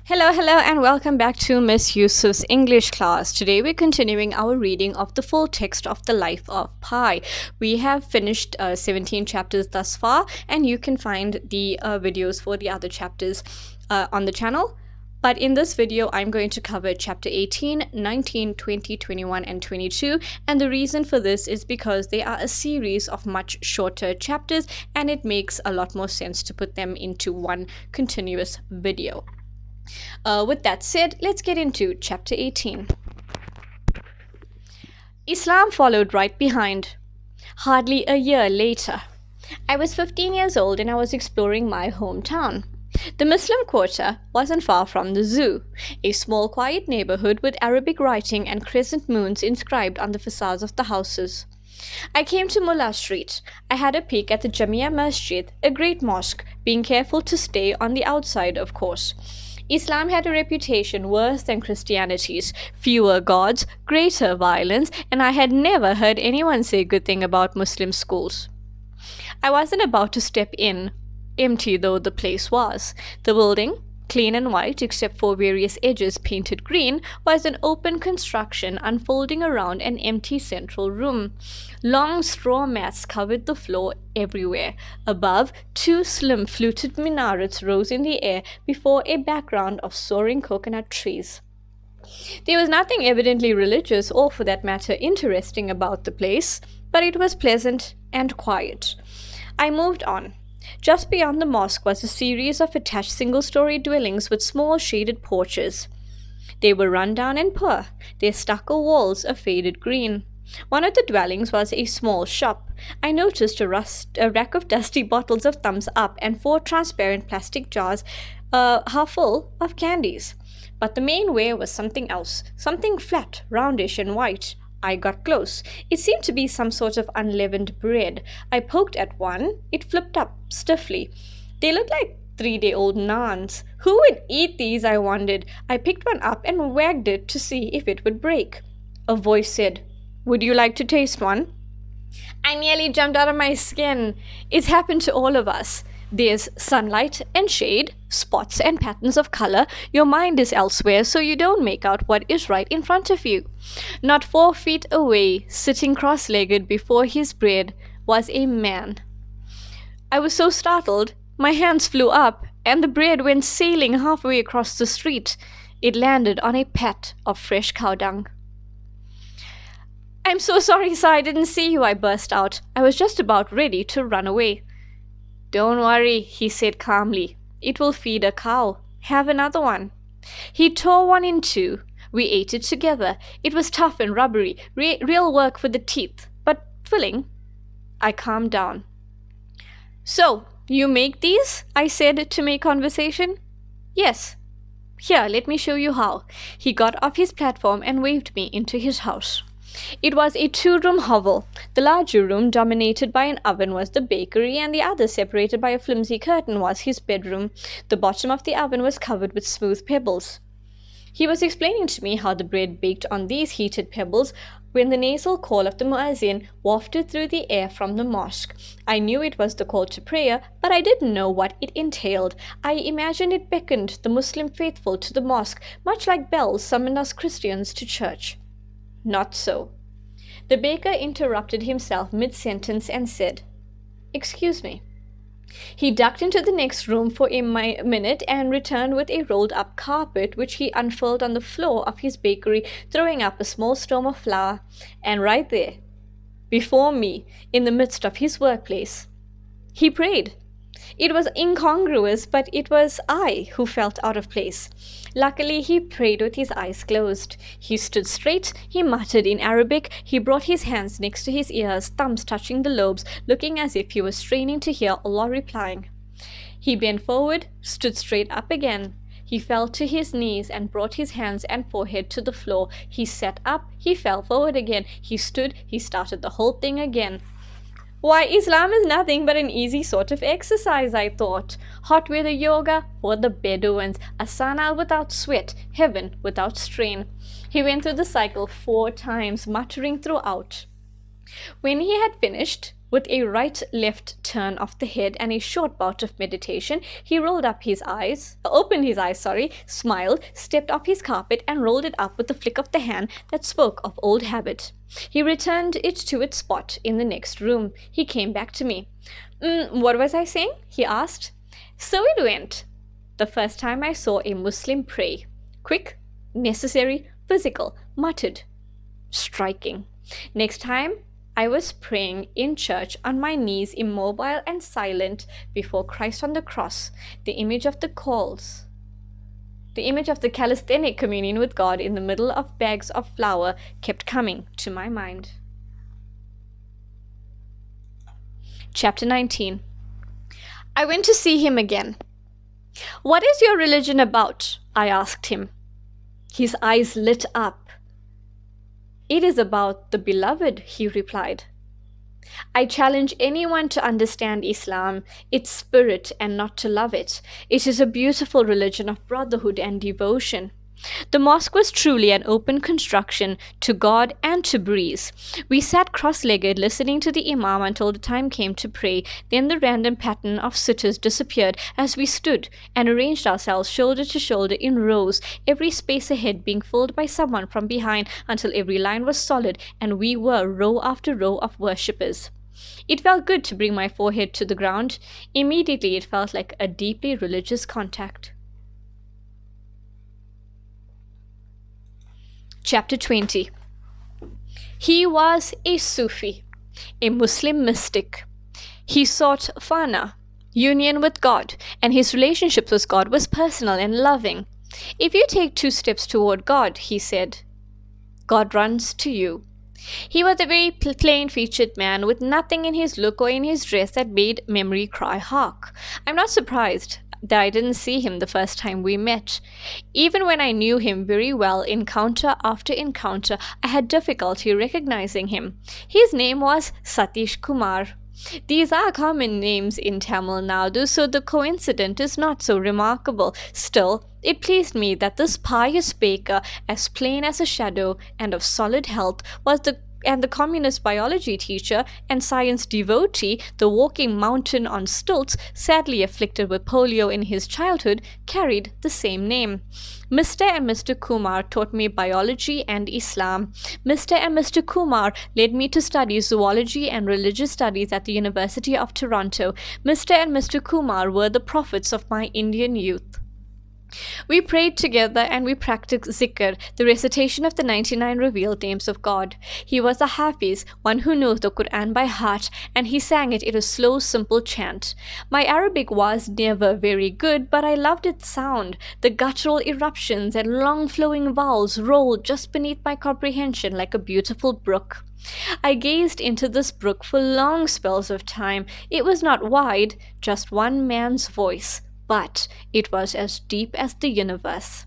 Hello, and welcome back to Miss Yusuf's English class. Today we're continuing our reading of the full text of the life of Pi. We have finished 17 chapters thus far, and you can find the videos for the other chapters on the channel. But in this video, I'm going to cover chapter 18, 19, 20, 21, and 22. And the reason for this is because they are a series of much shorter chapters, and it makes a lot more sense to put them into one continuous video. With that said, let's get into chapter 18. Islam followed right behind. Hardly a year later, I was 15 years old and I was exploring my hometown. The Muslim quarter wasn't far from the zoo, a small quiet neighborhood with Arabic writing and crescent moons inscribed on the facades of the houses. I came to Mullah Street. I had a peek at the Jamia Masjid, a great mosque, being careful to stay on the outside, of course. Islam had a reputation worse than Christianity's: fewer gods, greater violence, and I had never heard anyone say a good thing about Muslim schools. I wasn't about to step in, empty though the place was. The building, clean and white except for various edges painted green, was an open construction unfolding around an empty central room. Long straw mats covered the floor everywhere. Above, two slim fluted minarets rose in the air before a background of soaring coconut trees. There was nothing evidently religious or, for that matter, interesting about the place, but it was pleasant and quiet. I moved on. Just beyond the mosque was a series of attached single-story dwellings with small shaded porches. They were run down and poor, their stucco walls a faded green. One of the dwellings was a small shop. I noticed a rack of dusty bottles of Thumbs Up and 4 transparent plastic jars half full of candies. But the main ware was something else, something flat, roundish and white. I got close. It seemed to be some sort of unleavened bread. I poked at one. It flipped up stiffly. They looked like 3-day-old naans. Who would eat these, I wondered. I picked one up and wagged it to see if it would break. A voice said, "Would you like to taste one?" I nearly jumped out of my skin. It's happened to all of us. There's sunlight and shade, spots and patterns of color. Your mind is elsewhere, so you don't make out what is right in front of you. Not 4 feet away, sitting cross-legged before his bread, was a man. I was so startled, my hands flew up, and the bread went sailing halfway across the street. It landed on a pat of fresh cow dung. "I'm so sorry, sir, I didn't see you," I burst out. I was just about ready to run away. "Don't worry," he said calmly. "It will feed a cow. Have another one." He tore one in 2. We ate it together. It was tough and rubbery, real work for the teeth, but filling. I calmed down. "So, you make these?" I said to make conversation. "Yes." "Here, let me show you how." He got off his platform and waved me into his house. It was a 2-room hovel. The larger room, dominated by an oven, was the bakery, and the other, separated by a flimsy curtain, was his bedroom. The bottom of the oven was covered with smooth pebbles. He was explaining to me how the bread baked on these heated pebbles when the nasal call of the muezzin wafted through the air from the mosque. I knew it was the call to prayer, but I didn't know what it entailed. I imagined it beckoned the Muslim faithful to the mosque, much like bells summoned us Christians to church. Not so. The baker interrupted himself mid-sentence and said, "Excuse me." He ducked into the next room for a minute and returned with a rolled-up carpet, which he unfurled on the floor of his bakery, throwing up a small storm of flour. And right there, before me, in the midst of his workplace, he prayed. It was incongruous, but it was I who felt out of place. Luckily, he prayed with his eyes closed. He stood straight, he muttered in Arabic, he brought his hands next to his ears, thumbs touching the lobes, looking as if he was straining to hear Allah replying. He bent forward, stood straight up again. He fell to his knees and brought his hands and forehead to the floor. He sat up, he fell forward again. He stood, he started the whole thing again. Why, Islam is nothing but an easy sort of exercise, I thought. Hot weather yoga for the Bedouins, asana without sweat, heaven without strain. He went through the cycle 4 times, muttering throughout. When he had finished, With a right-left turn of the head and a short bout of meditation, he opened his eyes, smiled, stepped off his carpet, and rolled it up with a flick of the hand that spoke of old habit. He returned it to its spot in the next room. He came back to me. What was I saying?" he asked. "So it went. The first time I saw a Muslim pray. Quick, necessary, physical, muttered, striking. Next time, I was praying in church on my knees, immobile and silent before Christ on the cross, the image of the calisthenic communion with God in the middle of bags of flour kept coming to my mind." Chapter 19. I went to see him again. "What is your religion about?" I asked him. His eyes lit up. "It is about the beloved," he replied. "I challenge anyone to understand Islam, its spirit, and not to love it. It is a beautiful religion of brotherhood and devotion." The mosque was truly an open construction to God and to breeze. We sat cross-legged listening to the imam until the time came to pray. Then the random pattern of sitters disappeared as we stood and arranged ourselves shoulder to shoulder in rows, every space ahead being filled by someone from behind until every line was solid and we were row after row of worshippers. It felt good to bring my forehead to the ground. Immediately it felt like a deeply religious contact. Chapter 20. He was a Sufi, a Muslim mystic. He sought fana, union with God, and his relationship with God was personal and loving. "If you take 2 steps toward God," he said, "God runs to you." He was a very plain-featured man with nothing in his look or in his dress that made memory cry hark. I'm not surprised that I didn't see him the first time we met. Even when I knew him very well, encounter after encounter, I had difficulty recognizing him. His name was Satish Kumar. These are common names in Tamil Nadu, so the coincidence is not so remarkable. Still, it pleased me that this pious baker, as plain as a shadow and of solid health, was the communist biology teacher and science devotee, the walking mountain on stilts, sadly afflicted with polio in his childhood, carried the same name. Mr. and Mr. Kumar taught me biology and Islam. Mr. and Mr. Kumar led me to study zoology and religious studies at the University of Toronto. Mr. and Mr. Kumar were the prophets of my Indian youth. We prayed together and we practiced zikr, the recitation of the 99 revealed names of God. He was a hafiz, one who knew the Quran by heart, and he sang it in a slow, simple chant. My Arabic was never very good, but I loved its sound. The guttural eruptions and long flowing vowels rolled just beneath my comprehension like a beautiful brook. I gazed into this brook for long spells of time. It was not wide, just one man's voice, but it was as deep as the universe.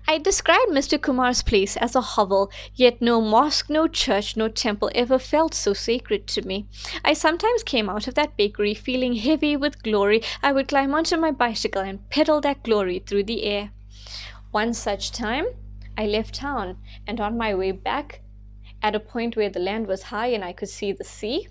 I described Mr. Kumar's place as a hovel, yet no mosque, no church, no temple ever felt so sacred to me. I sometimes came out of that bakery feeling heavy with glory. I would climb onto my bicycle and pedal that glory through the air. One such time, I left town, and on my way back, at a point where the land was high and I could see the sea,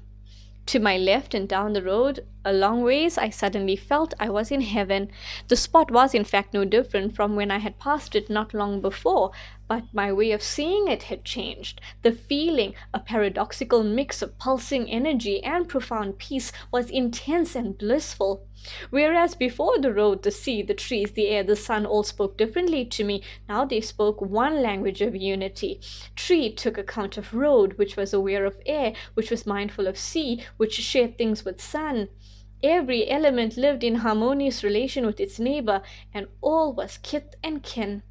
to my left and down the road a long ways, I suddenly felt I was in heaven. The spot was in fact no different from when I had passed it not long before, but my way of seeing it had changed. The feeling, a paradoxical mix of pulsing energy and profound peace, was intense and blissful. Whereas before the road, the sea, the trees, the air, the sun all spoke differently to me, now they spoke one language of unity. Tree took account of road, which was aware of air, which was mindful of sea, which shared things with sun. Every element lived in harmonious relation with its neighbor, and all was kith and kin.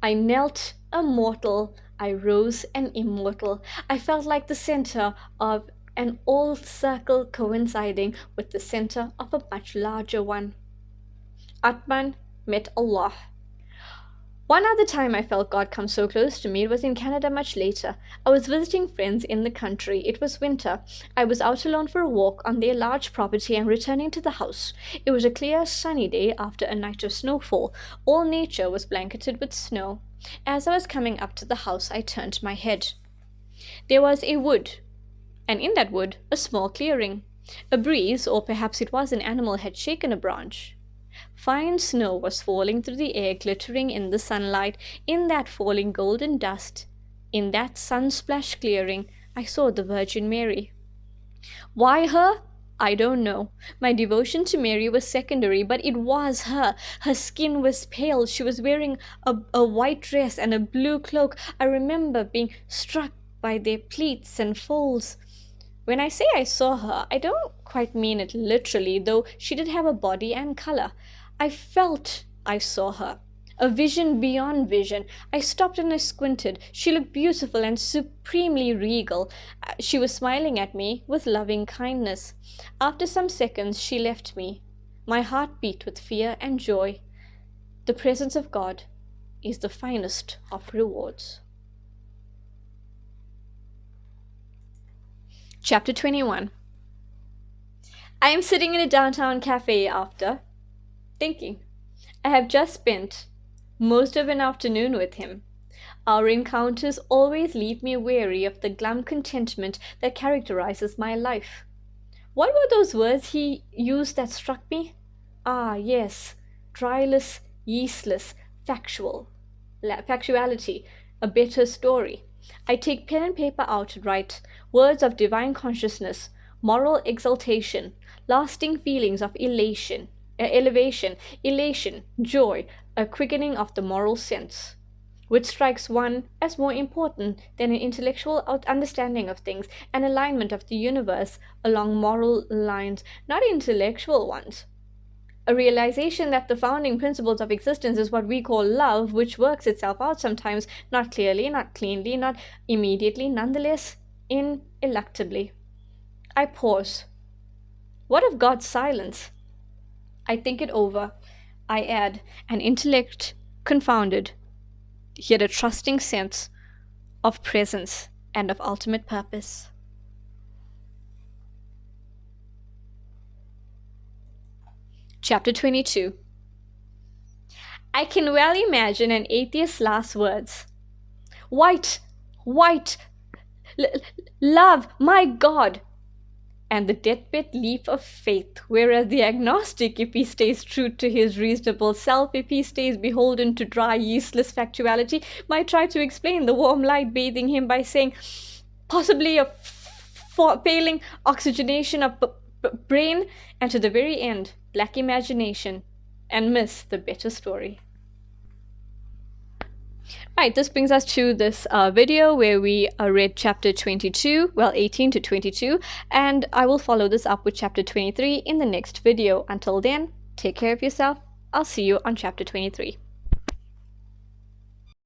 I knelt a mortal, I rose an immortal. I felt like the center of an old circle coinciding with the center of a much larger one. Atman met Allah. One other time I felt God come so close to me, it was in Canada much later. I was visiting friends in the country. It was winter. I was out alone for a walk on their large property and returning to the house. It was a clear, sunny day after a night of snowfall. All nature was blanketed with snow. As I was coming up to the house, I turned my head. There was a wood, and in that wood a small clearing. A breeze, or perhaps it was an animal, had shaken a branch. Fine snow was falling through the air, glittering in the sunlight. In that falling golden dust, in that sun-splashed clearing, I saw the Virgin Mary. Why her? I don't know. My devotion to Mary was secondary, but it was her. Her skin was pale. She was wearing a white dress and a blue cloak. I remember being struck by their pleats and folds. When I say I saw her, I don't quite mean it literally, though she did have a body and color. I felt I saw her. A vision beyond vision. I stopped and I squinted. She looked beautiful and supremely regal. She was smiling at me with loving kindness. After some seconds, she left me. My heart beat with fear and joy. The presence of God is the finest of rewards. Chapter 21. I am sitting in a downtown cafe after thinking. I have just spent most of an afternoon with him. Our encounters always leave me weary of the glum contentment that characterizes my life. What were those words he used that struck me? Ah, yes, dryless, yeastless, factuality, a better story. I take pen and paper out to write words of divine consciousness, moral exaltation, lasting feelings of elevation, elation, joy, a quickening of the moral sense, which strikes one as more important than an intellectual understanding of things, an alignment of the universe along moral lines, not intellectual ones. A realization that the founding principles of existence is what we call love, which works itself out sometimes, not clearly, not cleanly, not immediately, nonetheless, ineluctably. I pause. What of God's silence? I think it over. I add, an intellect confounded, yet a trusting sense of presence and of ultimate purpose. Chapter 22. I can well imagine an atheist's last words. White, white, love, my God! And the deathbed leap of faith, whereas the agnostic, if he stays true to his reasonable self, if he stays beholden to dry, yeastless factuality, might try to explain the warm light bathing him by saying, possibly a failing oxygenation of brain, and to the very end, lack imagination, and miss the better story. Right, this brings us to this video where we read chapter 22, well 18 to 22, and I will follow this up with chapter 23 in the next video. Until then, take care of yourself. I'll see you on chapter 23.